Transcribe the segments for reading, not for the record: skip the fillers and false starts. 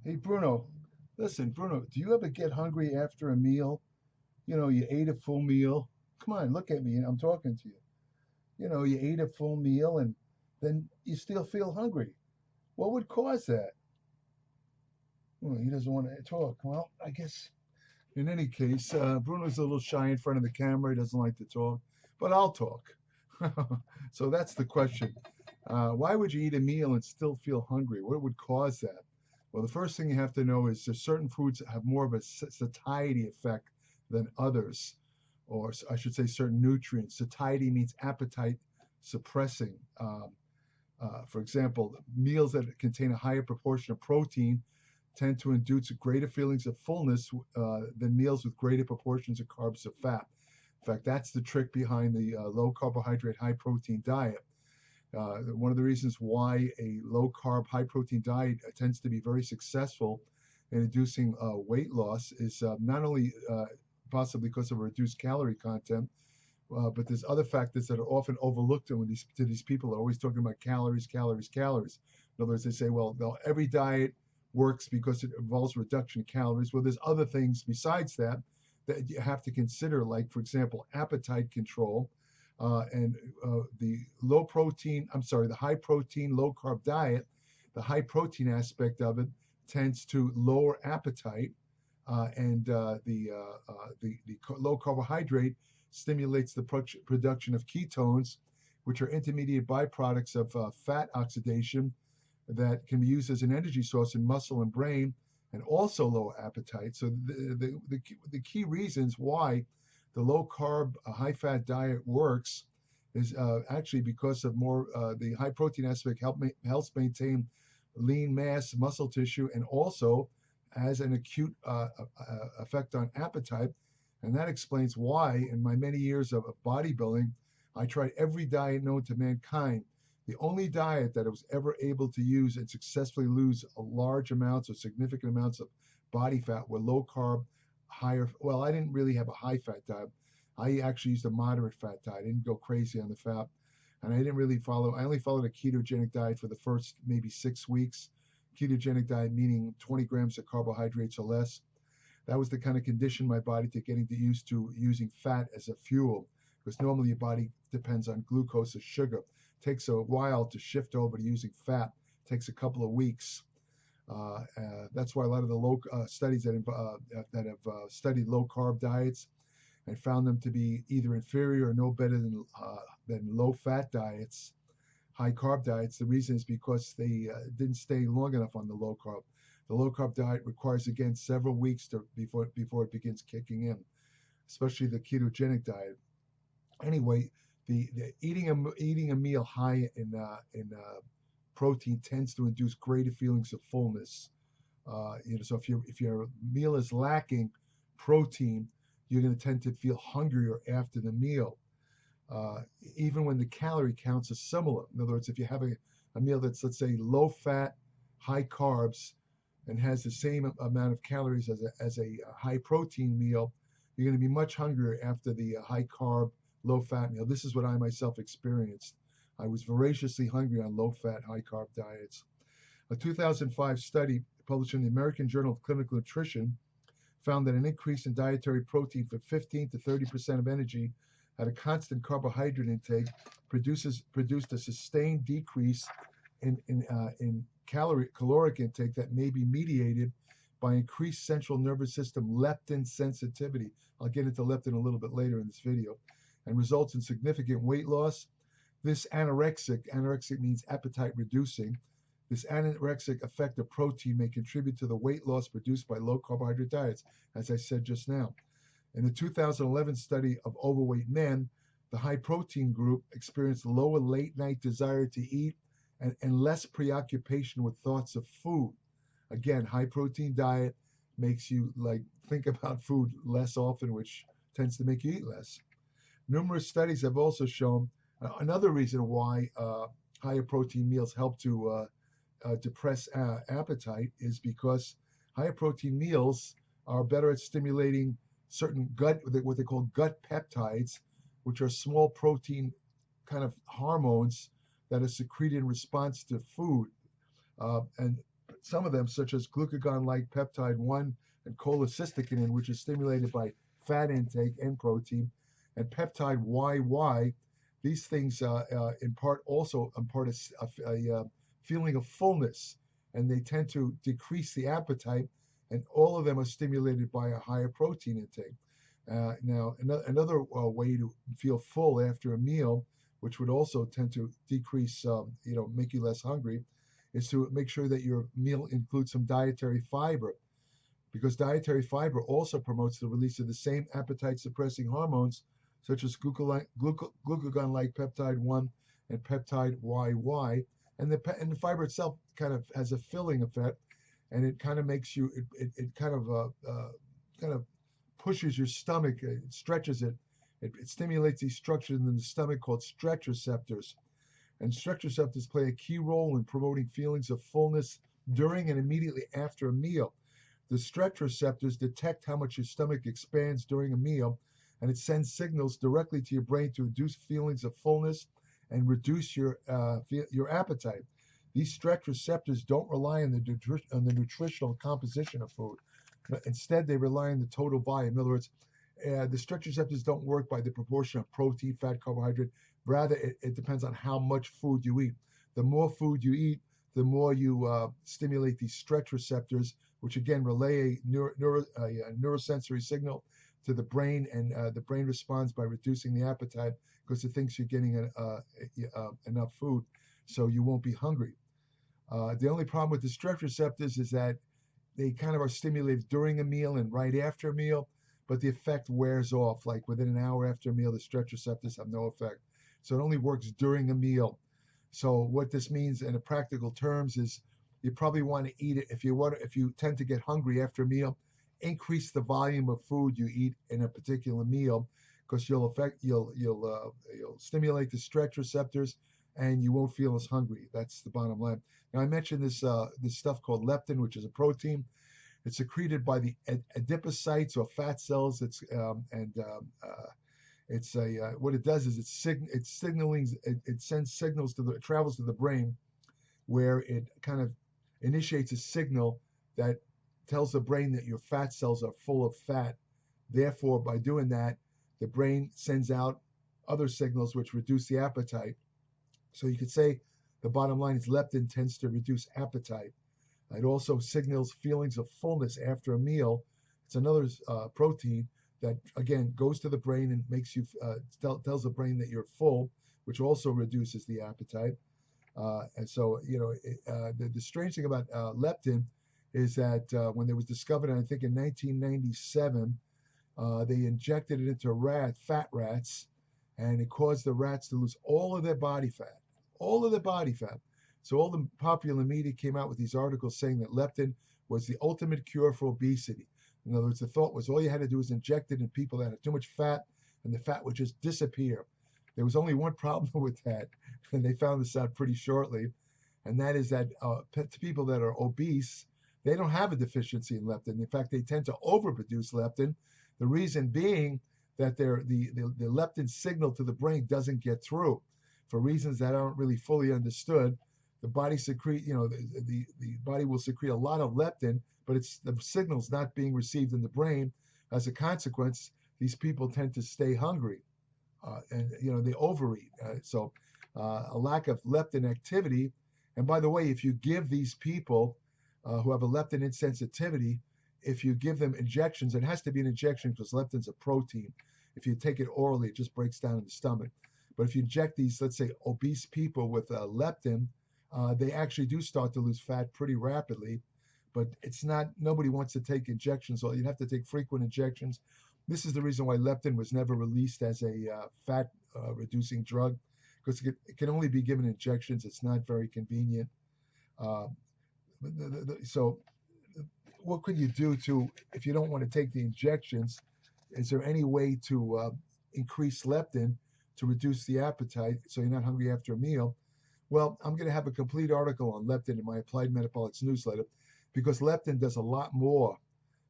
Hey Bruno, listen, Bruno, do you ever get hungry after a meal? You know, you ate a full meal. Come on, look at me. I'm talking to you. You know, you ate a full meal and then you still feel hungry. What would cause that? Well, he doesn't want to talk. Well, I guess in any case, Bruno's a little shy in front of the camera. He doesn't like to talk, but I'll talk. So that's the question. Why would you eat a meal and still feel hungry? What would cause that? Well, the first thing you have to know is there's certain foods that have more of a satiety effect than others, or I should say certain nutrients. Satiety means appetite suppressing. For example, meals that contain a higher proportion of protein tend to induce greater feelings of fullness than meals with greater proportions of carbs or fat. In fact, that's the trick behind the low carbohydrate, high protein diet. One of the reasons why a low carb, high protein diet tends to be very successful in inducing weight loss is not only possibly because of a reduced calorie content, but there's other factors that are often overlooked. And when these people are always talking about calories, calories, calories. In other words, they say, well, no, every diet works because it involves reduction of calories. Well, there's other things besides that that you have to consider, like, for example, appetite control and the low protein, I'm sorry, the high protein, low carb diet, the high protein aspect of it tends to lower appetite, and the low carbohydrate stimulates the production of ketones, which are intermediate byproducts of fat oxidation that can be used as an energy source in muscle and brain, and also lower appetite. So the key reasons why the low carb, high fat diet works is actually because of more the high protein aspect helps maintain lean mass, muscle tissue, and also has an acute effect on appetite. And that explains why, in my many years of bodybuilding, I tried every diet known to mankind. The only diet that I was ever able to use and successfully lose large amounts or significant amounts of body fat were low carb, higher. Well, I didn't really have a high fat diet. I actually used a moderate fat diet. I didn't go crazy on the fat. And I didn't really follow, I only followed a ketogenic diet for the first maybe 6 weeks. Ketogenic diet meaning 20 grams of carbohydrates or less. That was the kind of condition my body to getting used to using fat as a fuel, because normally your body depends on glucose or sugar. It takes a while to shift over to using fat. It takes a couple of weeks. That's why a lot of the low studies that have studied low carb diets and found them to be either inferior or no better than low fat diets, high carb diets. The reason is because they didn't stay long enough on the low carb. The low carb diet requires again several weeks before it begins kicking in, especially the ketogenic diet. Anyway, the eating a meal high in protein tends to induce greater feelings of fullness. So if your meal is lacking protein, you're going to tend to feel hungrier after the meal, uh, even when the calorie counts are similar. In other words, if you have a meal that's, let's say, low fat, high carbs, and has the same amount of calories as a high protein meal, you're going to be much hungrier after the high carb, low fat meal. This is what I myself experienced. I was voraciously hungry on low fat, high carb diets. A 2005 study published in the American Journal of Clinical Nutrition found that an increase in dietary protein for 15 to 30% of energy at a constant carbohydrate intake produced a sustained decrease in caloric intake that may be mediated by increased central nervous system leptin sensitivity. I'll get into leptin a little bit later in this video, and results in significant weight loss. This anorexic means appetite reducing. This anorexic effect of protein may contribute to the weight loss produced by low carbohydrate diets, as I said just now. In a 2011 study of overweight men, the high protein group experienced lower late night desire to eat and less preoccupation with thoughts of food. Again, high protein diet makes you like think about food less often, which tends to make you eat less. Numerous studies have also shown another reason why higher protein meals help to depress appetite is because higher protein meals are better at stimulating certain what they call gut peptides, which are small protein kind of hormones that are secreted in response to food. And some of them, such as glucagon-like peptide 1 and cholecystokinin, which is stimulated by fat intake and protein, and peptide YY, these things in part also impart a feeling of fullness, and they tend to decrease the appetite, and all of them are stimulated by a higher protein intake. Now, another way to feel full after a meal, which would also tend to decrease, make you less hungry, is to make sure that your meal includes some dietary fiber, because dietary fiber also promotes the release of the same appetite-suppressing hormones, such as glucagon-like peptide 1 and peptide YY, and the fiber itself kind of has a filling effect, and it kind of makes you, it kind of pushes your stomach, it stretches it, it stimulates these structures in the stomach called stretch receptors. And stretch receptors play a key role in promoting feelings of fullness during and immediately after a meal. The stretch receptors detect how much your stomach expands during a meal, and it sends signals directly to your brain to induce feelings of fullness and reduce your appetite. These stretch receptors don't rely on the nutritional composition of food. Instead, they rely on the total volume. In other words, the stretch receptors don't work by the proportion of protein, fat, carbohydrate. Rather, it depends on how much food you eat. The more food you eat, the more you stimulate these stretch receptors, which again relay a neurosensory signal to the brain, and the brain responds by reducing the appetite because it thinks you're getting enough food, so you won't be hungry. The only problem with the stretch receptors is that they kind of are stimulated during a meal and right after a meal, but the effect wears off. Like within an hour after a meal, the stretch receptors have no effect. So it only works during a meal. So what this means in a practical terms is you probably want to eat it if you tend to get hungry after a meal, increase the volume of food you eat in a particular meal, because you'll stimulate the stretch receptors and you won't feel as hungry. That's the bottom line. Now I mentioned this stuff called leptin, which is a protein. It's secreted by the adipocytes or fat cells. What it does is it sends signals it travels to the brain, where it kind of initiates a signal that tells the brain that your fat cells are full of fat. Therefore, by doing that, the brain sends out other signals which reduce the appetite. So you could say the bottom line is leptin tends to reduce appetite. It also signals feelings of fullness after a meal. It's another protein that, again, goes to the brain and makes you tells the brain that you're full, which also reduces the appetite. And so, the strange thing about leptin is that when it was discovered, I think in 1997, they injected it into fat rats, and it caused the rats to lose all of their body fat. So all the popular media came out with these articles saying that leptin was the ultimate cure for obesity. In other words, the thought was all you had to do was inject it in people that had too much fat, and the fat would just disappear. There was only one problem with that, and they found this out pretty shortly, and that is that people that are obese, they don't have a deficiency in leptin. In fact, they tend to overproduce leptin. The reason being that the leptin signal to the brain doesn't get through for reasons that aren't really fully understood. The body the body will secrete a lot of leptin, but it's the signal's not being received in the brain. As a consequence, these people tend to stay hungry, and they overeat. So a lack of leptin activity. And by the way, if you give these people who have a leptin insensitivity, if you give them injections, it has to be an injection because leptin's a protein. If you take it orally, it just breaks down in the stomach. But if you inject these, let's say, obese people with leptin, they actually do start to lose fat pretty rapidly. But nobody wants to take injections, so you'd have to take frequent injections. This is the reason why leptin was never released as a fat reducing drug, because it can only be given injections. It's not very convenient. So what could you do if you don't want to take the injections? Is there any way to increase leptin to reduce the appetite so you're not hungry after a meal? Well, I'm going to have a complete article on leptin in my Applied Metabolics newsletter, because leptin does a lot more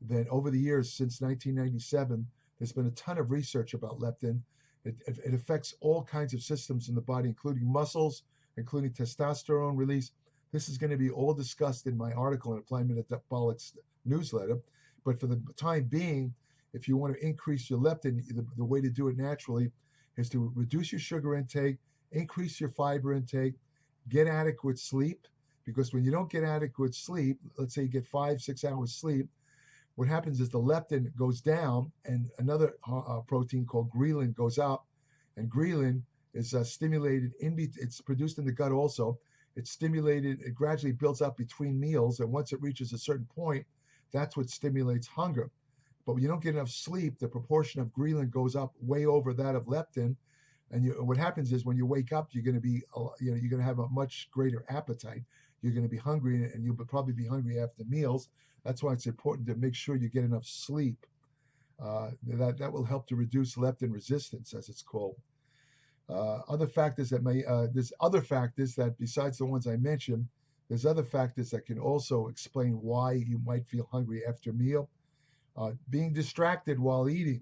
than, over the years since 1997, there's been a ton of research about leptin. It affects all kinds of systems in the body, including muscles, including testosterone release. This is going to be all discussed in my article in Applied Metabolics newsletter. But for the time being, if you want to increase your leptin, the way to do it naturally is to reduce your sugar intake, increase your fiber intake, get adequate sleep. Because when you don't get adequate sleep, let's say you get 5-6 hours sleep, what happens is the leptin goes down and another protein called ghrelin goes up. And ghrelin is stimulated, it's produced in the gut also. It's stimulated, it gradually builds up between meals. And once it reaches a certain point, that's what stimulates hunger. But when you don't get enough sleep, the proportion of ghrelin goes up way over that of leptin. And what happens is when you wake up, you're going to have a much greater appetite. You're going to be hungry, and you'll probably be hungry after meals. That's why it's important to make sure you get enough sleep. That will help to reduce leptin resistance, as it's called. Other factors that there's other factors that besides the ones I mentioned, there's other factors that can also explain why you might feel hungry after a meal. Being distracted while eating.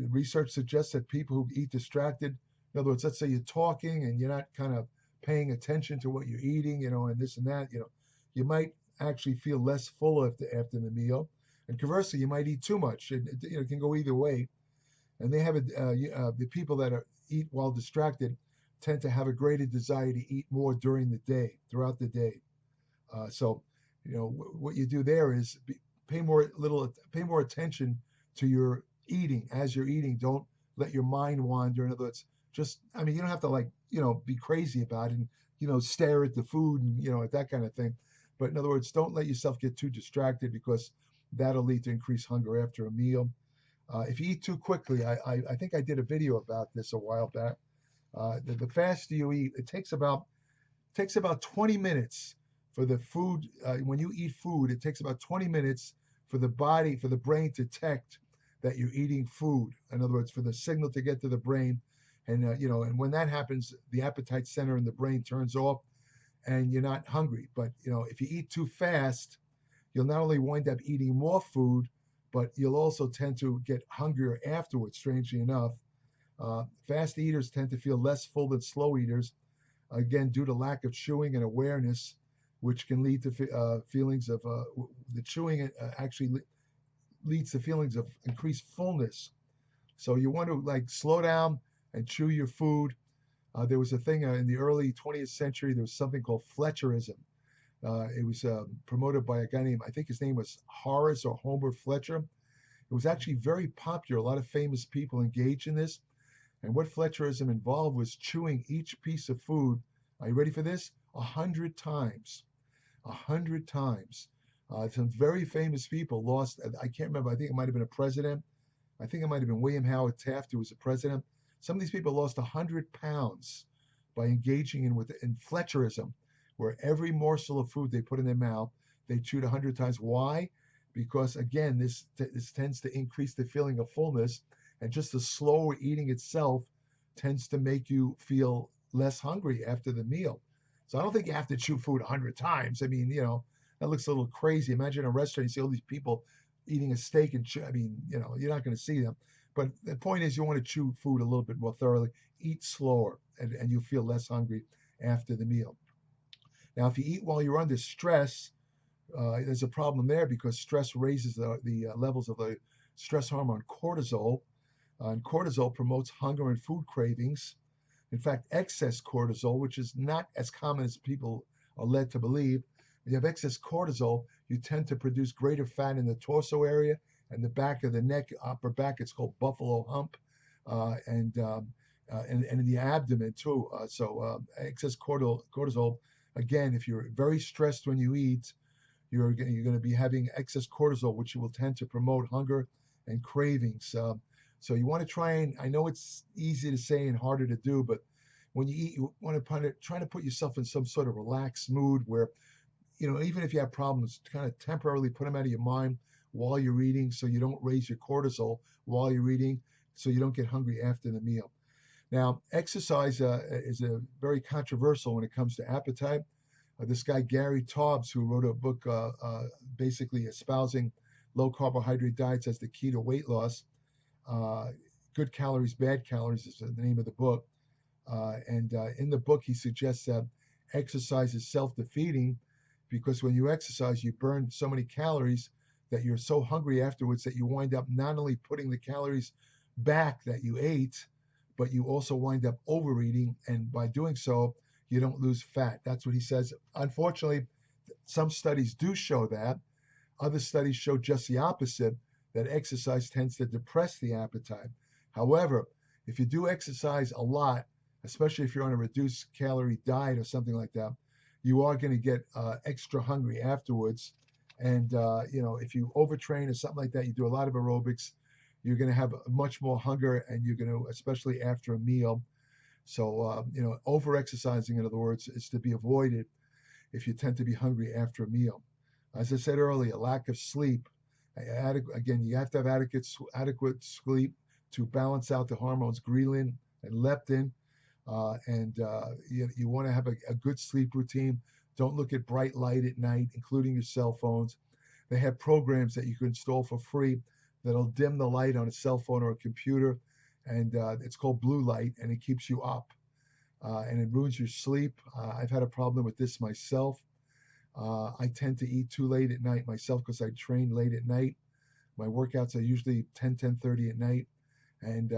Research suggests that people who eat distracted, in other words, let's say you're talking and you're not kind of paying attention to what you're eating, and this and that, you might actually feel less full after the meal. And conversely, you might eat too much. It can go either way. And they have the people that eat while distracted tend to have a greater desire to eat more throughout the day. So, what you do there is pay more attention to your eating as you're eating. Don't let your mind wander. In other words, you don't have to be crazy about it and, stare at the food and, at that kind of thing. But in other words, don't let yourself get too distracted because that'll lead to increased hunger after a meal. If you eat too quickly, I think I did a video about this a while back. The faster you eat, it takes about 20 minutes for the food. When you eat food, it takes about 20 minutes for the brain to detect that you're eating food. In other words, for the signal to get to the brain. And, and when that happens, the appetite center in the brain turns off and you're not hungry. But, if you eat too fast, you'll not only wind up eating more food, but you'll also tend to get hungrier afterwards, strangely enough. Fast eaters tend to feel less full than slow eaters, again, due to lack of chewing and awareness, which can lead to feelings of the chewing actually leads to feelings of increased fullness. So you want to slow down and chew your food. There was a thing in the early 20th century, there was something called Fletcherism. It was promoted by a guy named, I think his name was Horace or Homer Fletcher. It was actually very popular. A lot of famous people engaged in this. And what Fletcherism involved was chewing each piece of food. Are you ready for this? 100 times. 100 times. Some very famous people lost, I can't remember, I think it might have been a president. I think it might have been William Howard Taft who was a president. Some of these people lost 100 pounds by engaging in Fletcherism, where every morsel of food they put in their mouth, they chewed 100 times. Why? Because, again, this tends to increase the feeling of fullness, and just the slower eating itself tends to make you feel less hungry after the meal. So I don't think you have to chew food 100 times. I mean, that looks a little crazy. Imagine a restaurant, you see all these people eating a steak and chew. I mean, you're not going to see them. But the point is you want to chew food a little bit more thoroughly, eat slower, and you feel less hungry after the meal. Now, if you eat while you're under stress, there's a problem there because stress raises the levels of the stress hormone cortisol. And cortisol promotes hunger and food cravings. In fact, excess cortisol, which is not as common as people are led to believe, when you have excess cortisol, you tend to produce greater fat in the torso area and the back of the neck, upper back. It's called buffalo hump, and in the abdomen too. So excess cortisol, again, if you're very stressed when you eat, you're going to be having excess cortisol, which will tend to promote hunger and cravings. So you want to try and, I know it's easy to say and harder to do, but when you eat, you want to try to put yourself in some sort of relaxed mood where, even if you have problems, kind of temporarily put them out of your mind while you're eating so you don't raise your cortisol while you're eating, so you don't get hungry after the meal. Now, exercise is very controversial when it comes to appetite. This guy, Gary Taubes, who wrote a book basically espousing low carbohydrate diets as the key to weight loss, Good Calories, Bad Calories is the name of the book. And in the book, he suggests that exercise is self-defeating because when you exercise, you burn so many calories that you're so hungry afterwards that you wind up not only putting the calories back that you ate, but you also wind up overeating. And by doing so, you don't lose fat. That's what he says. Unfortunately, some studies do show that. Other studies show just the opposite, that exercise tends to depress the appetite. However, if you do exercise a lot, especially if you're on a reduced calorie diet or something like that, you are going to get extra hungry afterwards. And, if you overtrain or something like that, you do a lot of aerobics, you're going to have much more hunger, and you're going to, especially after a meal. So, over exercising, in other words, is to be avoided if you tend to be hungry after a meal. As I said earlier, lack of sleep. Again, you have to have adequate sleep to balance out the hormones ghrelin and leptin. You want to have a good sleep routine. Don't look at bright light at night, including your cell phones. They have programs that you can install for free that'll dim the light on a cell phone or a computer, and it's called blue light, and it keeps you up, and it ruins your sleep. I've had a problem with this myself. I tend to eat too late at night myself because I train late at night. My workouts are usually 10:30 at night, and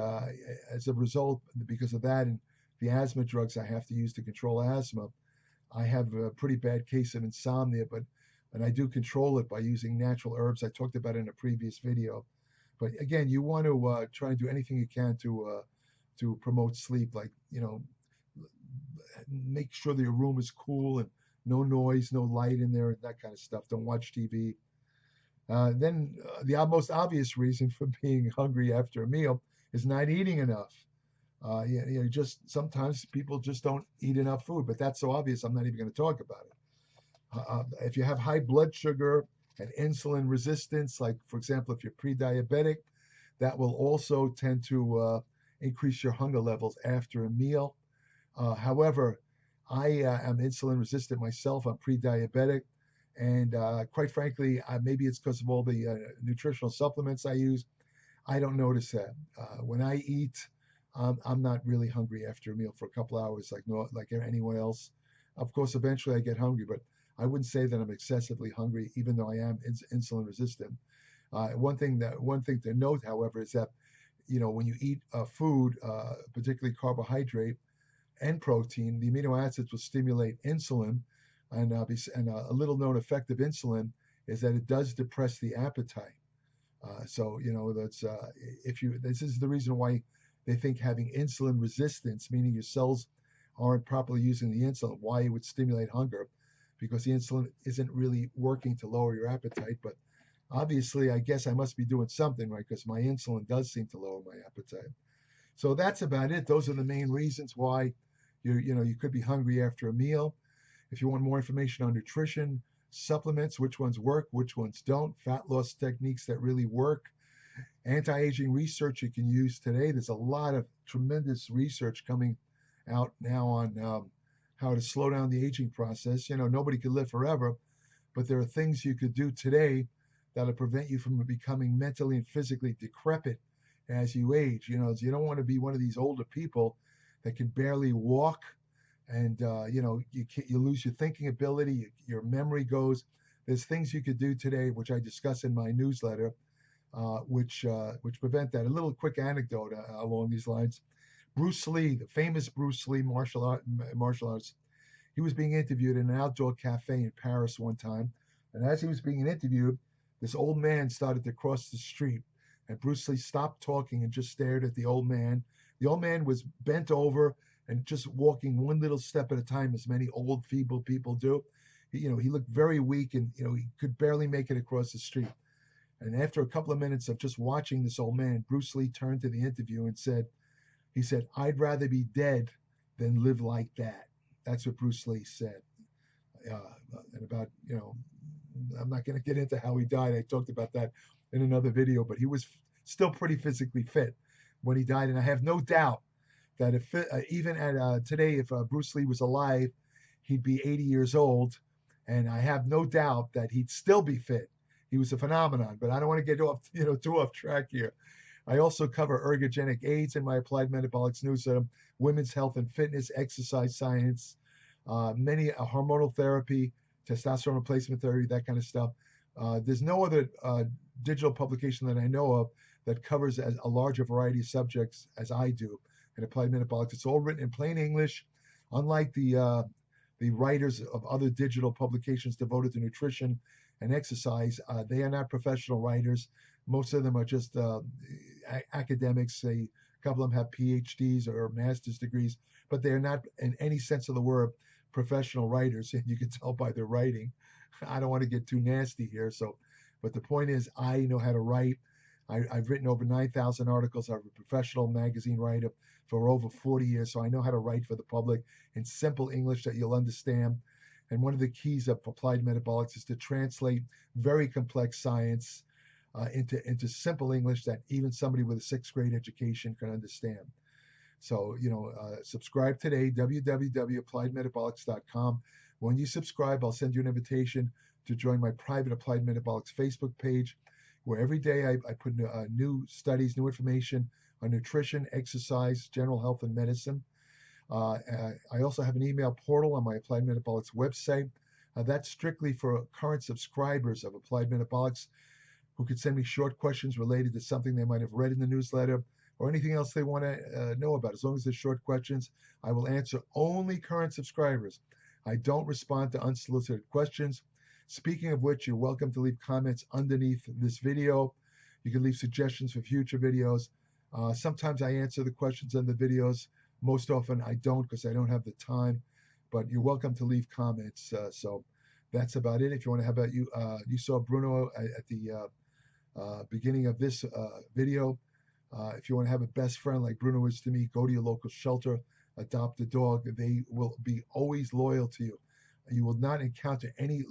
as a result, because of that and the asthma drugs I have to use to control asthma, I have a pretty bad case of insomnia, and I do control it by using natural herbs. I talked about it in a previous video. But again, you want to try and do anything you can to promote sleep, like, make sure that your room is cool and no noise, no light in there, and that kind of stuff. Don't watch TV. Then the most obvious reason for being hungry after a meal is not eating enough. Just sometimes people just don't eat enough food, but that's so obvious I'm not even going to talk about it. If you have high blood sugar and insulin resistance, like for example, if you're pre-diabetic, that will also tend to increase your hunger levels after a meal. However, I am insulin resistant myself. I'm pre-diabetic, and quite frankly, maybe it's because of all the nutritional supplements I use. I don't notice that. When I eat, I'm not really hungry after a meal for a couple hours, like anyone else. Of course, eventually I get hungry, but I wouldn't say that I'm excessively hungry, even though I am insulin resistant. One thing to note, however, is that when you eat food, particularly carbohydrate and protein, the amino acids will stimulate insulin, and a little known effect of insulin is that it does depress the appetite. So that's this is the reason why they think having insulin resistance, meaning your cells aren't properly using the insulin, why it would stimulate hunger, because the insulin isn't really working to lower your appetite. But obviously, I guess I must be doing something right, because my insulin does seem to lower my appetite. So that's about it. Those are the main reasons why you could be hungry after a meal. If you want more information on nutrition, supplements, which ones work, which ones don't, fat loss techniques that really work, anti-aging research you can use today. There's a lot of tremendous research coming out now on how to slow down the aging process. Nobody could live forever, but there are things you could do today that'll prevent you from becoming mentally and physically decrepit as you age. You don't want to be one of these older people that can barely walk, and you lose your thinking ability, your memory goes. There's things you could do today, which I discuss in my newsletter, which prevent that. A little quick anecdote along these lines. Bruce Lee, the famous Bruce Lee martial arts, he was being interviewed in an outdoor cafe in Paris one time, and as he was being interviewed, this old man started to cross the street, and Bruce Lee stopped talking and just stared at the old man. The old man was bent over and just walking one little step at a time, as many old, feeble people do. He looked very weak, and he could barely make it across the street. And after a couple of minutes of just watching this old man, Bruce Lee turned to the interviewer and said, "I'd rather be dead than live like that." That's what Bruce Lee said. And about, I'm not going to get into how he died. I talked about that in another video, but he was still pretty physically fit when he died. And I have no doubt that if even at today, if Bruce Lee was alive, he'd be 80 years old. And I have no doubt that he'd still be fit. He was a phenomenon, but I don't want to get off, too off track here. I also cover ergogenic aids in my Applied Metabolics newsletter, women's health and fitness, exercise science, many hormonal therapy, testosterone replacement therapy, that kind of stuff. There's no other digital publication that I know of that covers a larger variety of subjects as I do in applied metabolics. It's all written in plain English, unlike the writers of other digital publications devoted to nutrition and exercise. They are not professional writers. Most of them are just academics. A couple of them have PhDs or master's degrees, but they are not, in any sense of the word, professional writers. And you can tell by their writing. I don't want to get too nasty here. So, but the point is, I know how to write. I've written over 9,000 articles. I'm a professional magazine writer for over 40 years, so I know how to write for the public in simple English that you'll understand. And one of the keys of applied metabolics is to translate very complex science into simple English that even somebody with a sixth grade education can understand. So, subscribe today, www.appliedmetabolics.com. When you subscribe, I'll send you an invitation to join my private Applied Metabolics Facebook page, where every day I put new studies, new information on nutrition, exercise, general health, and medicine. I also have an email portal on my Applied Metabolics website. That's strictly for current subscribers of Applied Metabolics who could send me short questions related to something they might have read in the newsletter or anything else they want to know about. As long as they're short questions, I will answer only current subscribers. I don't respond to unsolicited questions. Speaking of which, you're welcome to leave comments underneath this video. You can leave suggestions for future videos. Sometimes I answer the questions in the videos. Most often I don't because I don't have the time, but you're welcome to leave comments. So that's about it. If you want to have you saw Bruno at the beginning of this video. If you want to have a best friend like Bruno is to me, go to your local shelter, adopt a dog. They will be always loyal to you. You will not encounter any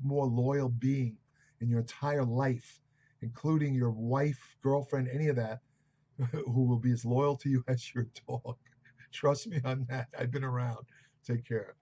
more loyal being in your entire life, including your wife, girlfriend, any of that, who will be as loyal to you as your dog. Trust me on that. I've been around. Take care.